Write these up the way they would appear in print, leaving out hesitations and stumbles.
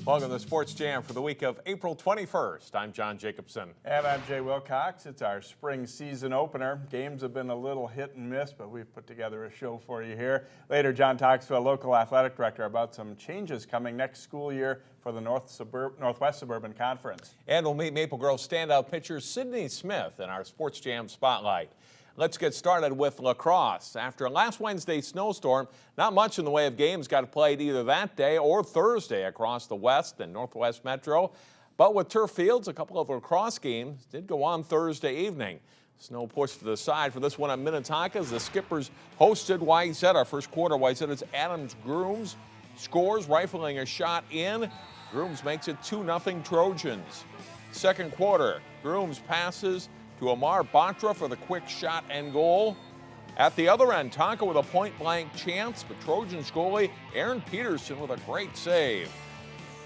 Welcome to Sports Jam for the week of April 21st. I'm John Jacobson. And I'm Jay Wilcox. It's our spring season opener. Games have been a little hit and miss, but we've put together a show for you here. Later, John talks to a local athletic director about some changes coming next school year for the Northwest Suburban Conference. And we'll meet Maple Grove standout pitcher Sydney Smith in our Sports Jam Spotlight. Let's get started with lacrosse. After last Wednesday's snowstorm, not much in the way of games got played either that day or Thursday across the West and Northwest Metro. But with turf fields, a couple of lacrosse games did go on Thursday evening. Snow pushed to the side for this one at Minneapolis as the Skippers hosted Wayzata. First quarter, Wayzata's Adams Grooms scores, rifling a shot in. Grooms makes it 2-0 Trojans. Second quarter, Grooms passes to Amar Batra for the quick shot and goal. At the other end, Tonka with a point-blank chance, but Trojans goalie Aaron Peterson with a great save.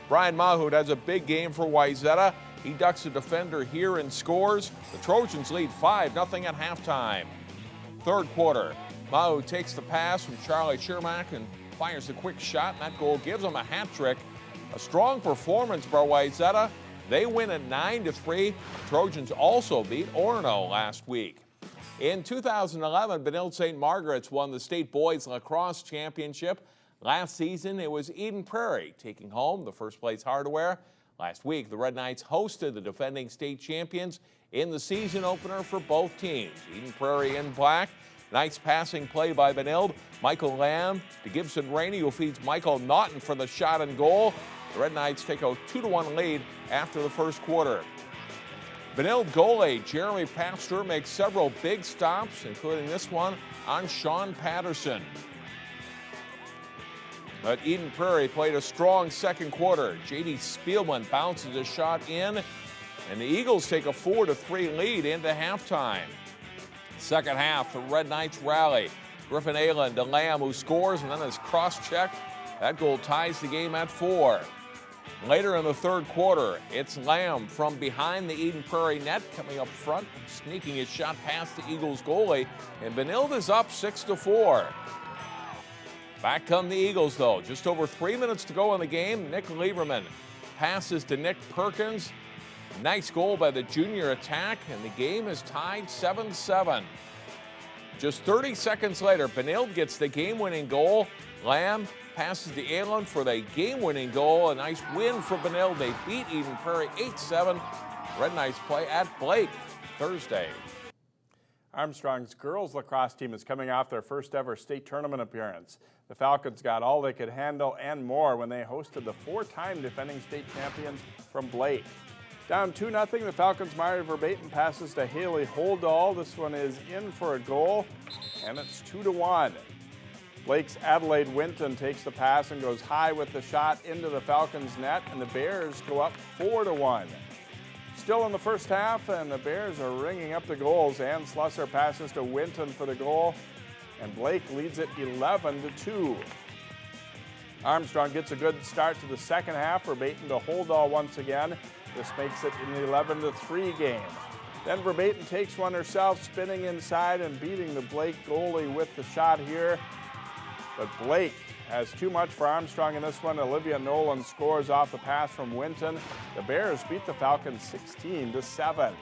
Brian Mahood has a big game for Wayzata. He ducks a defender here and scores. The Trojans lead 5-0 at halftime. Third quarter, Mahood takes the pass from Charlie Shermack and fires a quick shot, and that goal gives him a hat trick. A strong performance by Wayzata. They win at 9-3. Trojans also beat Orono last week. In 2011, Benilde St. Margaret's won the state boys lacrosse championship. Last season, it was Eden Prairie taking home the first place hardware. Last week, the Red Knights hosted the defending state champions in the season opener for both teams. Eden Prairie in black. Nice passing play by Benilde. Michael Lamb to Gibson Rainey, who feeds Michael Naughton for the shot and goal. The Red Knights take a 2-1 lead after the first quarter. Benilde goalie Jeremy Pastor makes several big stops, including this one on Sean Patterson. But Eden Prairie played a strong second quarter. J.D. Spielman bounces a shot in, and the Eagles take a 4-3 lead into halftime. Second half, the Red Knights rally. Griffin Ayland to Lamb, who scores, and then is cross-checked. That goal ties the game at 4. Later in the third quarter, it's Lamb from behind the Eden Prairie net coming up front, sneaking his shot past the Eagles goalie, and Benilde is up 6-4. Back come the Eagles, though. Just over 3 minutes to go in the game. Nick Lieberman passes to Nick Perkins. Nice goal by the junior attack, and the game is tied 7-7. Just 30 seconds later, Benilde gets the game-winning goal. Lamb passes to Ayland for the game-winning goal. A nice win for Benilde. They beat Eden Prairie 8-7. Red Knights play at Blake Thursday. Armstrong's girls lacrosse team is coming off their first ever state tournament appearance. The Falcons got all they could handle and more when they hosted the 4-time defending state champions from Blake. Down 2-0, the Falcons' Mari Verbatim passes to Haley Holdall. This one is in for a goal, and it's 2-1. Blake's Adelaide Winton takes the pass and goes high with the shot into the Falcons' net, and the Bears go up 4-1. Still in the first half, and the Bears are ringing up the goals. Ann Slusser passes to Winton for the goal, and Blake leads it 11-2. Armstrong gets a good start to the second half. Verbatim to Holdall once again. This makes it an 11-3 game. Then Verbatim takes one herself, spinning inside and beating the Blake goalie with the shot here. But Blake has too much for Armstrong in this one. Olivia Nolan scores off the pass from Winton. The Bears beat the Falcons 16-7.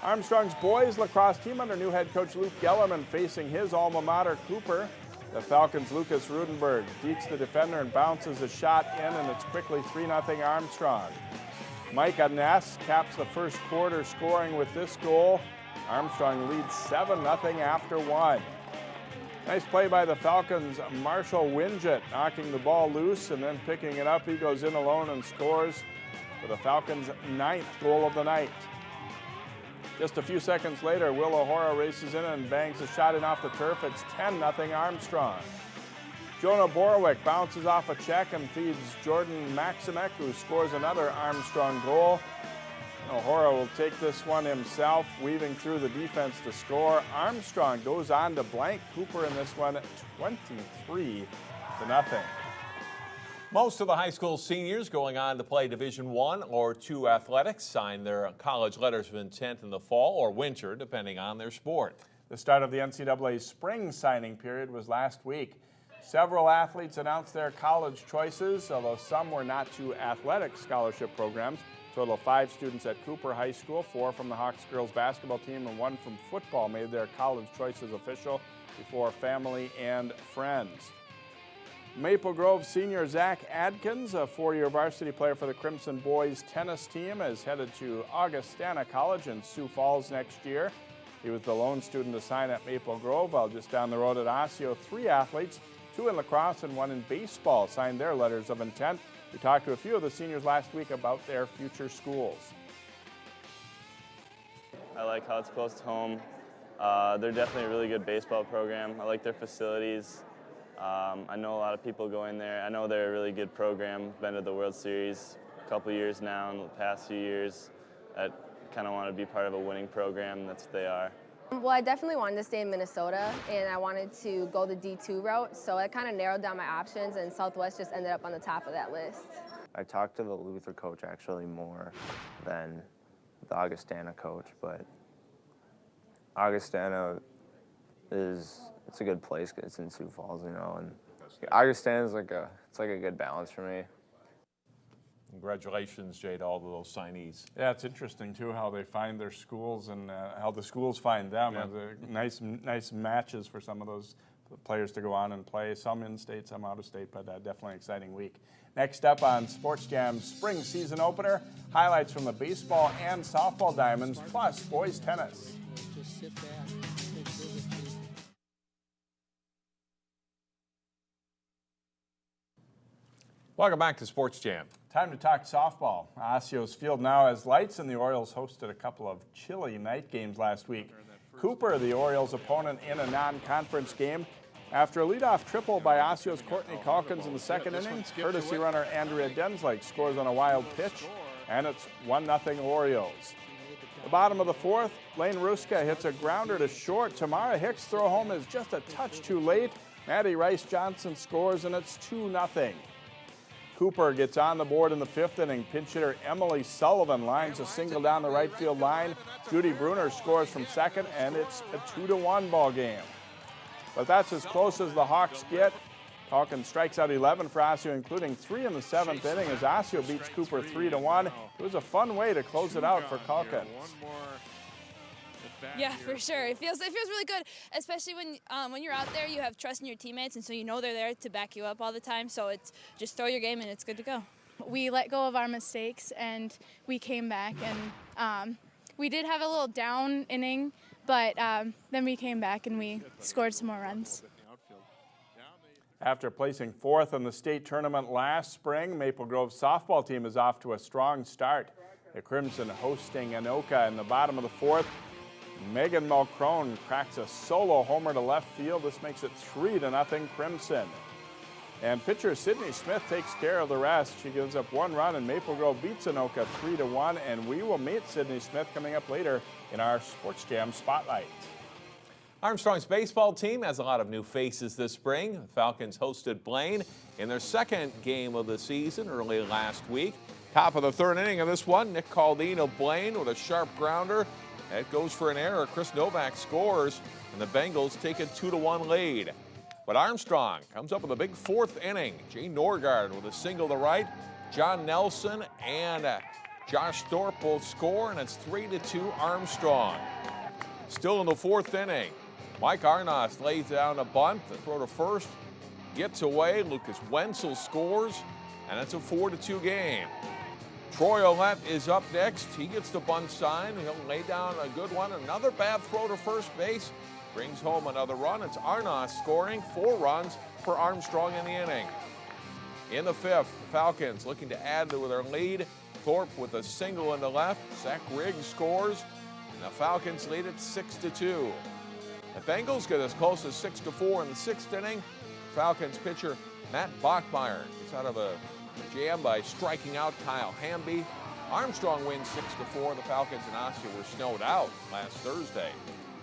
Armstrong's boys lacrosse team under new head coach Luke Gellerman facing his alma mater, Cooper. The Falcons' Lucas Rudenberg beats the defender and bounces a shot in, and it's quickly 3-0 Armstrong. Micah Ness caps the first quarter scoring with this goal. Armstrong leads 7-0 after 1. Nice play by the Falcons' Marshall Winget, knocking the ball loose and then picking it up. He goes in alone and scores for the Falcons' 9th goal of the night. Just a few seconds later, Will O'Hara races in and bangs a shot in off the turf. It's 10-0 Armstrong. Jonah Borowick bounces off a check and feeds Jordan Maximek, who scores another Armstrong goal. O'Hara will take this one himself, weaving through the defense to score. Armstrong goes on to blank Cooper in this one, 23-0. Most of the high school seniors going on to play Division I or II athletics sign their college letters of intent in the fall or winter, depending on their sport. The start of the NCAA spring signing period was last week. Several athletes announced their college choices, although some were not to athletic scholarship programs. A total of 5 students at Cooper High School, 4 from the Hawks girls basketball team and 1 from football, made their college choices official before family and friends. Maple Grove senior Zach Adkins, a 4-year varsity player for the Crimson boys tennis team, is headed to Augustana College in Sioux Falls next year. He was the lone student to sign at Maple Grove, while just down the road at Osseo, 3 athletes, 2 in lacrosse and 1 in baseball, signed their letters of intent. We talked to a few of the seniors last week about their future schools. I like how it's close to home. They're definitely a really good baseball program. I like their facilities. I know a lot of people going there. I know they're a really good program. Been to the World Series a couple years now in the past few years. I kind of want to be part of a winning program. That's what they are. Well, I definitely wanted to stay in Minnesota, and I wanted to go the D2 route, so I kind of narrowed down my options, and Southwest just ended up on the top of that list. I talked to the Luther coach actually more than the Augustana coach, but Augustana it's a good place. It's in Sioux Falls, you know, and Augustana is like a good balance for me. Congratulations, Jay, to all of those signees. Yeah, it's interesting too how they find their schools and how the schools find them. Yeah. Nice matches for some of those players to go on and play. Some in state, some out of state, but definitely an exciting week. Next up on Sports Jam's spring season opener, highlights from the baseball and softball diamonds, plus boys tennis. Welcome back to Sports Jam. Time to talk softball. Osseo's field now has lights, and the Orioles hosted a couple of chilly night games last week. Cooper, the Orioles' opponent in a non-conference game, after a leadoff triple by Osseo's Courtney Calkins in the second inning, courtesy runner Andrea Denslake scores on a wild pitch, and it's 1-0 Orioles. The bottom of the 4th, Lane Ruska hits a grounder to short. Tamara Hicks' throw home is just a touch too late. Maddie Rice-Johnson scores, and it's 2-0. Cooper gets on the board in the 5th inning. Pinch hitter Emily Sullivan lines a single down the right field line. Judy Bruner scores from second, and it's a 2-1 ball game. But that's as close as the Hawks get. Calkins strikes out 11 for Osseo, including 3 in the 7th inning as Osseo beats Cooper 3-1. It was a fun way to close it out for Calkins. Yeah, for sure. It feels really good, especially when you're out there. You have trust in your teammates, and so you know they're there to back you up all the time. So it's just throw your game, and it's good to go. We let go of our mistakes, and we came back, and we did have a little down inning, but then we came back and we scored some more runs. After placing 4th in the state tournament last spring, Maple Grove's softball team is off to a strong start. The Crimson hosting Anoka in the bottom of the 4th. Megan Mulcrone cracks a solo homer to left field. This makes it 3-0 Crimson. And pitcher Sydney Smith takes care of the rest. She gives up 1 run, and Maple Grove beats Anoka 3-1. And we will meet Sydney Smith coming up later in our Sports Jam Spotlight. Armstrong's baseball team has a lot of new faces this spring. The Falcons hosted Blaine in their second game of the season early last week. Top of the 3rd inning of this one, Nick Caldine of Blaine with a sharp grounder. That goes for an error. Chris Novak scores, and the Bengals take a 2-1 lead. But Armstrong comes up with a big 4th inning. Jay Norgard with a single to right. John Nelson and Josh Thorpe both score, and it's 3-2 Armstrong. Still in the 4th inning, Mike Arnos lays down a bunt. The throw to first gets away. Lucas Wenzel scores, and it's a 4-2 game. Troy Olette is up next. He gets the bunt sign. He'll lay down a good one. Another bad throw to first base brings home another run. It's Arnos scoring 4 runs for Armstrong in the inning. In the 5th, the Falcons looking to add to their lead. Thorpe with a single in the left. Zach Riggs scores, and the Falcons lead it 6-2. The Bengals get as close as 6-4 in the 6th inning. Falcons pitcher Matt Bachmeyer gets out of a jam by striking out Kyle Hamby. Armstrong wins 6-4. The Falcons and Osseo were snowed out last Thursday.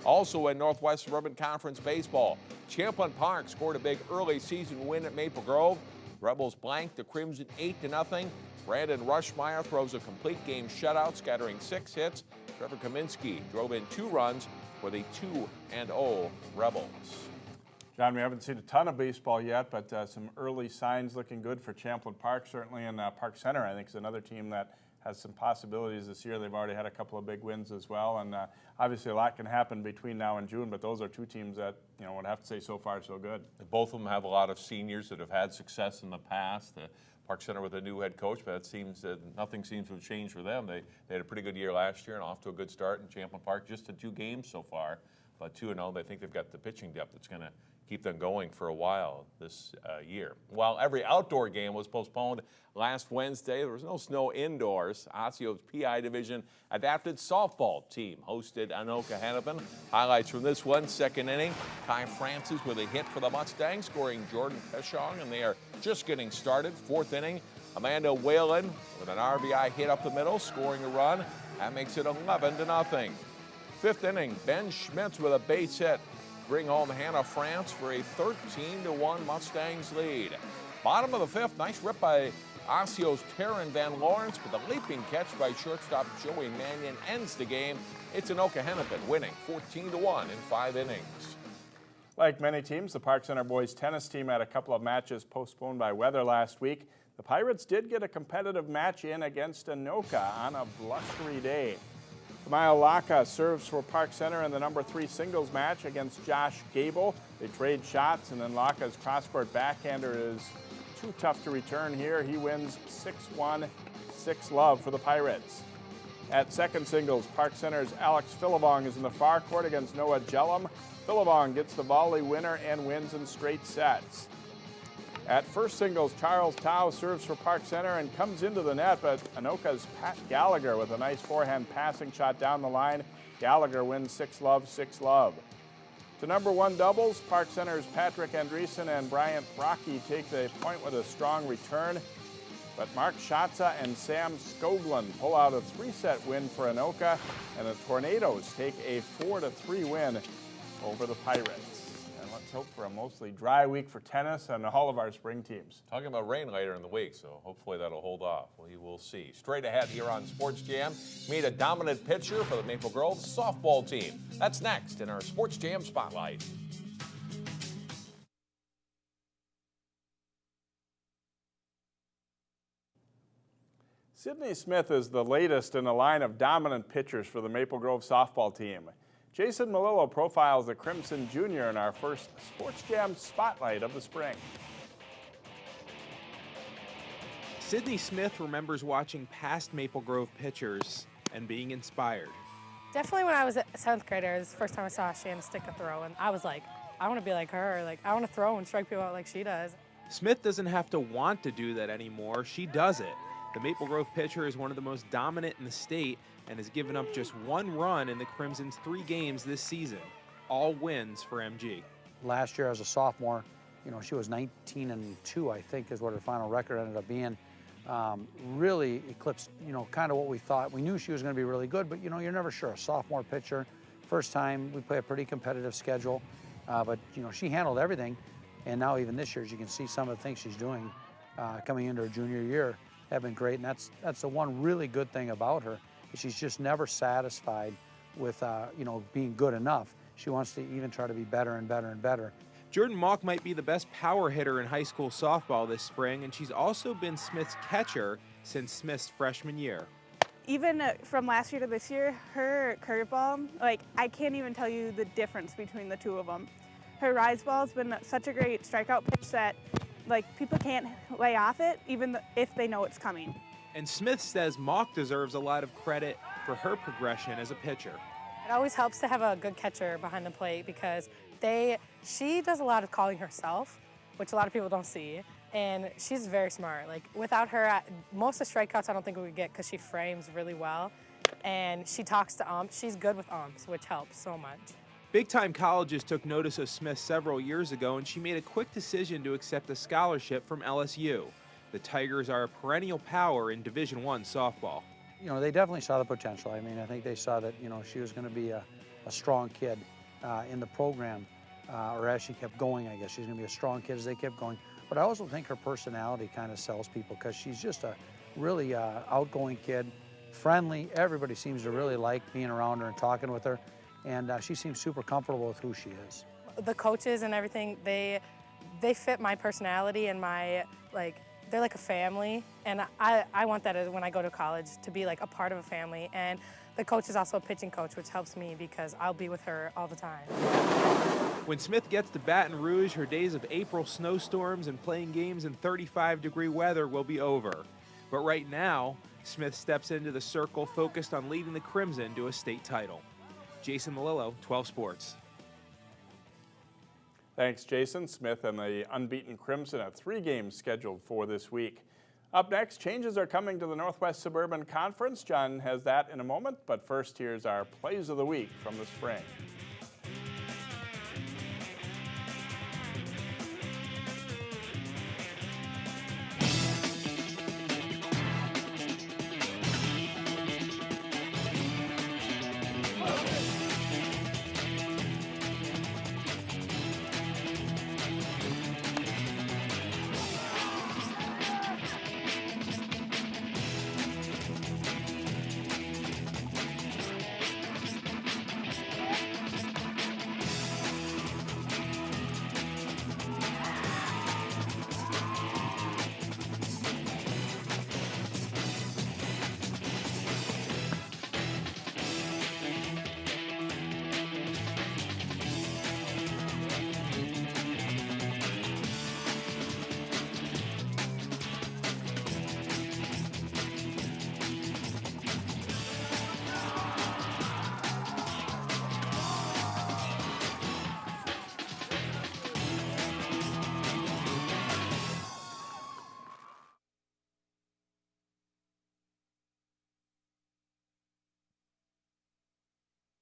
Also in Northwest Suburban Conference baseball, Champlin Park scored a big early season win at Maple Grove. Rebels blanked the Crimson 8-0. Brandon Rushmeyer throws a complete game shutout, scattering 6 hits. Trevor Kaminsky drove in 2 runs for the 2-0 Rebels. John, we haven't seen a ton of baseball yet, but some early signs looking good for Champlain Park, certainly, and Park Center, I think, is another team that has some possibilities this year. They've already had a couple of big wins as well, and obviously a lot can happen between now and June, but those are two teams that, you know, would have to say so far so good. Both of them have a lot of seniors that have had success in the past. Park Center with a new head coach, but it seems that nothing seems to have changed for them. They had a pretty good year last year and off to a good start in Champlain Park, just in 2 games so far. But 2-0, they think they've got the pitching depth that's going to keep them going for a while this year. While every outdoor game was postponed last Wednesday, there was no snow indoors. Osseo's PI Division adapted softball team hosted Anoka Hennepin. Highlights from this one: second inning, Kai Francis with a hit for the Mustangs, scoring Jordan Peshong, and they are just getting started. Fourth inning, Amanda Whalen with an RBI hit up the middle, scoring a run. That makes it 11-0. Fifth inning, Ben Schmitz with a base hit, bring home Hannah France for a 13-1 Mustangs lead. Bottom of the fifth, nice rip by Osseo's Taryn Van Lawrence, but the leaping catch by shortstop Joey Mannion ends the game. It's Anoka Hennepin winning 14-1 in 5 innings. Like many teams, the Park Center boys tennis team had a couple of matches postponed by weather last week. The Pirates did get a competitive match in against Anoka on a blustery day. Kamaya Laka serves for Park Center in the number 3 singles match against Josh Gable. They trade shots, and then Laka's cross-court backhander is too tough to return here. He wins 6-1, 6-love for the Pirates. At second singles, Park Center's Alex Philibong is in the far court against Noah Jellum. Philibong gets the volley winner and wins in straight sets. At first singles, Charles Tao serves for Park Center and comes into the net, but Anoka's Pat Gallagher with a nice forehand passing shot down the line. Gallagher wins 6-love, 6-love. To number 1 doubles, Park Center's Patrick Andreessen and Bryant Rocky take the point with a strong return, but Mark Schatza and Sam Skoglund pull out a 3-set win for Anoka, and the Tornadoes take a 4-3 win over the Pirates. Let's hope for a mostly dry week for tennis and all of our spring teams. Talking about rain later in the week, so hopefully that'll hold off. We will see. Straight ahead here on Sports Jam, meet a dominant pitcher for the Maple Grove softball team. That's next in our Sports Jam Spotlight. Sydney Smith is the latest in a line of dominant pitchers for the Maple Grove softball team. Jason Melillo profiles the Crimson Junior in our first Sports Jam Spotlight of the spring. Sydney Smith remembers watching past Maple Grove pitchers and being inspired. Definitely when I was a 7th grader, it was the first time I saw Shanna stick a throw, and I was like, I want to be like her. Like, I want to throw and strike people out like she does. Smith doesn't have to want to do that anymore. She does it. The Maple Grove pitcher is one of the most dominant in the state and has given up just 1 run in the Crimson's 3 games this season. All wins for MG. Last year as a sophomore, you know, she was 19-2, I think, is what her final record ended up being. Really eclipsed, you know, kind of what we thought. We knew she was going to be really good, but, you know, you're never sure. A sophomore pitcher, first time, we play a pretty competitive schedule, but, you know, she handled everything. And now even this year, as you can see, some of the things she's doing coming into her junior year have been great. And that's the one really good thing about her. She's just never satisfied with, you know, being good enough. She wants to even try to be better and better and better. Jordan Mock might be the best power hitter in high school softball this spring, and she's also been Smith's catcher since Smith's freshman year. Even from last year to this year, her curveball, like, I can't even tell you the difference between the two of them. Her rise ball's been such a great strikeout pitch that, like, people can't lay off it even if they know it's coming. And Smith says Mock deserves a lot of credit for her progression as a pitcher. It always helps to have a good catcher behind the plate because she does a lot of calling herself, which a lot of people don't see, and she's very smart. Like, without her, most of the strikeouts I don't think we would get because she frames really well, and she talks to umps. She's good with umps, which helps so much. Big-time colleges took notice of Smith several years ago, and she made a quick decision to accept a scholarship from LSU. The Tigers are a perennial power in Division I softball. You know, they definitely saw the potential. I mean, I think they saw that, you know, she was going to be a strong kid in the program, or as she kept going, I guess. She's going to be a strong kid as they kept going. But I also think her personality kind of sells people because she's just a really outgoing kid, friendly. Everybody seems to really like being around her and talking with her. And she seems super comfortable with who she is. the coaches and everything, they fit my personality and my, like, they're like a family, and I want that when I go to college, to be like a part of a family. And the coach is also a pitching coach, which helps me because I'll be with her all the time. When Smith gets to Baton Rouge, her days of April snowstorms and playing games in 35-degree weather will be over. But right now, Smith steps into the circle focused on leading the Crimson to a state title. Jason Melillo, 12 Sports. Thanks, Jason. Smith and the unbeaten Crimson have 3 games scheduled for this week. Up next, changes are coming to the Northwest Suburban Conference. John has that in a moment, but first, here's our Plays of the Week from the spring.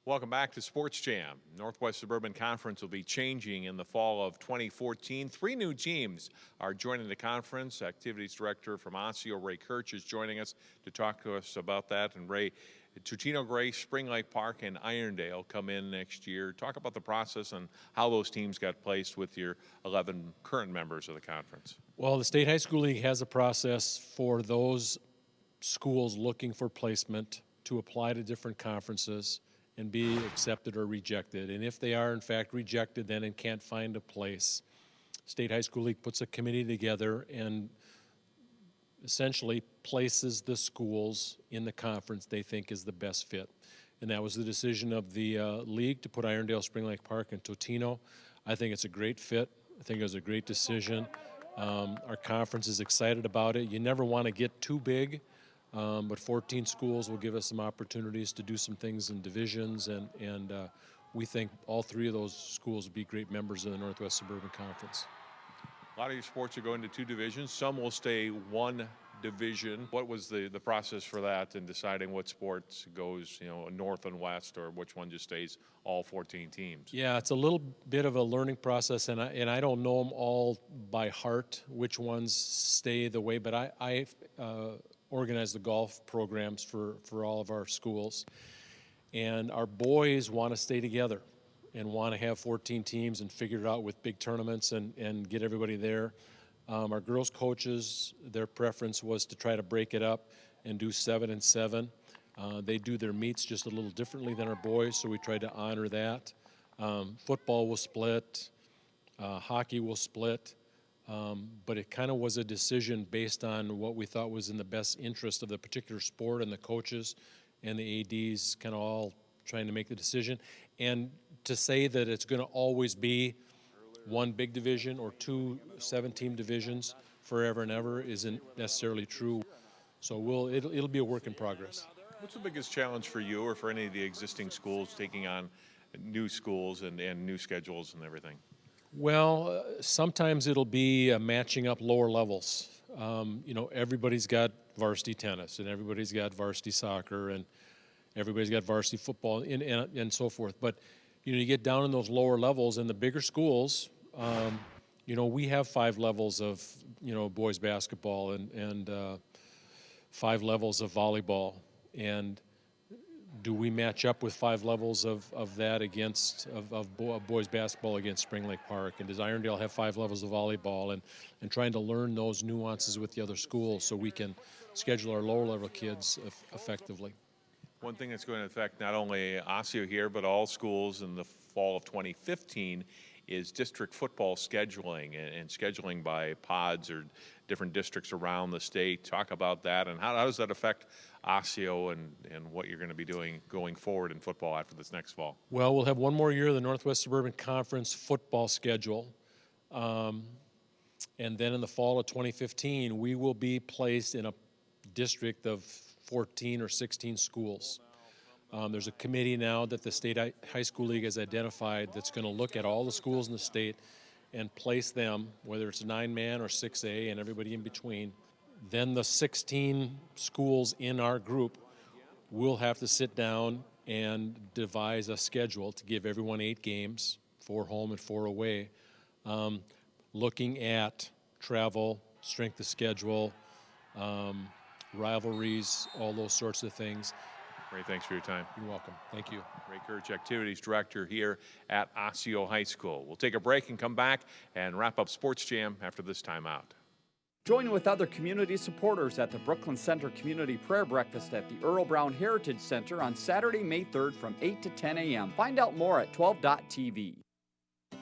Welcome back to Sports Jam. Northwest Suburban Conference will be changing in the fall of 2014. 3 new teams are joining the conference. Activities Director from Osseo, Ray Kirch, is joining us to talk to us about that. And Ray, Tutino Gray, Spring Lake Park, and Irondale come in next year. Talk about the process and how those teams got placed with your 11 current members of the conference. Well, the State High School League has a process for those schools looking for placement to apply to different conferences and be accepted or rejected. And if they are in fact rejected then and can't find a place, State High School League puts a committee together and essentially places the schools in the conference they think is the best fit. And that was the decision of the league to put Irondale, Spring Lake Park, and Totino. I think it's a great fit. I think it was a great decision. Our conference is excited about it. You never want to get too big, but 14 schools will give us some opportunities to do some things in divisions, and we think all 3 of those schools will be great members of the Northwest Suburban Conference. A lot of your sports are going to 2 divisions. Some will stay 1 division. What was the process for that in deciding what sports goes, north and west, or which one just stays all 14 teams? Yeah, it's a little bit of a learning process, and I don't know them all by heart, which ones stay the way, but I organize the golf programs for all of our schools. And our boys want to stay together and want to have 14 teams and figure it out with big tournaments and get everybody there. Our girls coaches, their preference was to try to break it up and do 7 and 7. They do their meets just a little differently than our boys, so we tried to honor that. Football will split, hockey will split, but it kind of was a decision based on what we thought was in the best interest of the particular sport, and the coaches and the ADs kind of all trying to make the decision. And to say that it's going to always be 1 big division or 2 7-team divisions forever and ever isn't necessarily true. So it'll be a work in progress. What's the biggest challenge for you or for any of the existing schools taking on new schools and new schedules and everything? Well, sometimes it'll be matching up lower levels. Everybody's got varsity tennis, and everybody's got varsity soccer, and everybody's got varsity football, and so forth. But you get down in those lower levels, and the bigger schools, we have 5 levels of boys basketball and 5 levels of volleyball. And do we match up with 5 levels of that against boys basketball against Spring Lake Park? And does Irondale have 5 levels of volleyball? And trying to learn those nuances with the other schools so we can schedule our lower level kids effectively. One thing that's going to affect not only Osseo here, but all schools in the fall of 2015 is district football scheduling and scheduling by pods or different districts around the state. Talk about that, and how does that affect Osseo and what you're going to be doing going forward in football after this next fall? Well, we'll have one more year of the Northwest Suburban Conference football schedule. And then in the fall of 2015, we will be placed in a district of 14 or 16 schools. There's a committee now that the State High School League has identified that's going to look at all the schools in the state and place them, whether it's a 9-man or 6A and everybody in between. Then the 16 schools in our group will have to sit down and devise a schedule to give everyone 8 games, 4 home and 4 away, looking at travel, strength of schedule, rivalries, all those sorts of things. Ray, thanks for your time. You're welcome. Thank you. Ray Kirch, Activities Director here at Osseo High School. We'll take a break and come back and wrap up Sports Jam after this timeout. Join with other community supporters at the Brooklyn Center Community Prayer Breakfast at the Earl Brown Heritage Center on Saturday, May 3rd from 8 to 10 a.m. Find out more at 12.tv.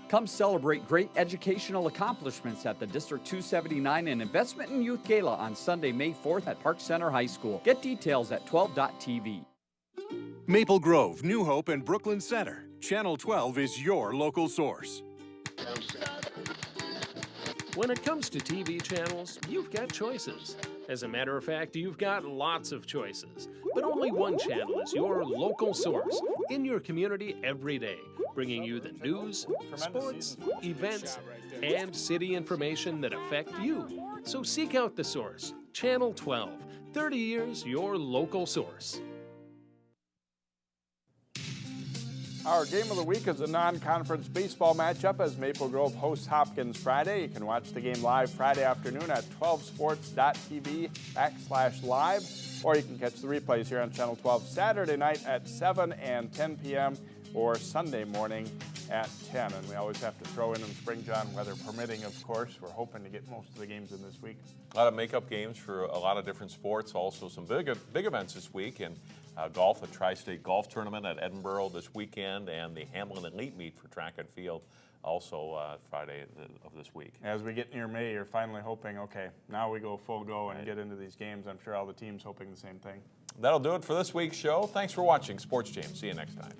Come celebrate great educational accomplishments at the District 279 and Investment in Youth Gala on Sunday, May 4th at Park Center High School. Get details at 12.tv. Maple Grove, New Hope, and Brooklyn Center. Channel 12 is your local source. When it comes to TV channels, you've got choices. As a matter of fact, you've got lots of choices. But only one channel is your local source in your community every day, bringing you the news, sports, events, and city information that affect you. So seek out the source. Channel 12, 30 years your local source. Our game of the week is a non-conference baseball matchup as Maple Grove hosts Hopkins Friday. You can watch the game live Friday afternoon at 12sports.tv/live, or you can catch the replays here on Channel 12 Saturday night at 7 and 10 p.m. or Sunday morning at 10. And we always have to throw in spring, John, weather permitting, of course. We're hoping to get most of the games in this week. A lot of makeup games for a lot of different sports. Also some big events this week. And golf, a Tri-State Golf Tournament at Edinburgh this weekend, and the Hamlin Elite Meet for track and field also Friday of this week. As we get near May, you're finally hoping, okay, now we go full go and get into these games. I'm sure all the teams hoping the same thing. That'll do it for this week's show. Thanks for watching Sports Jam. See you next time.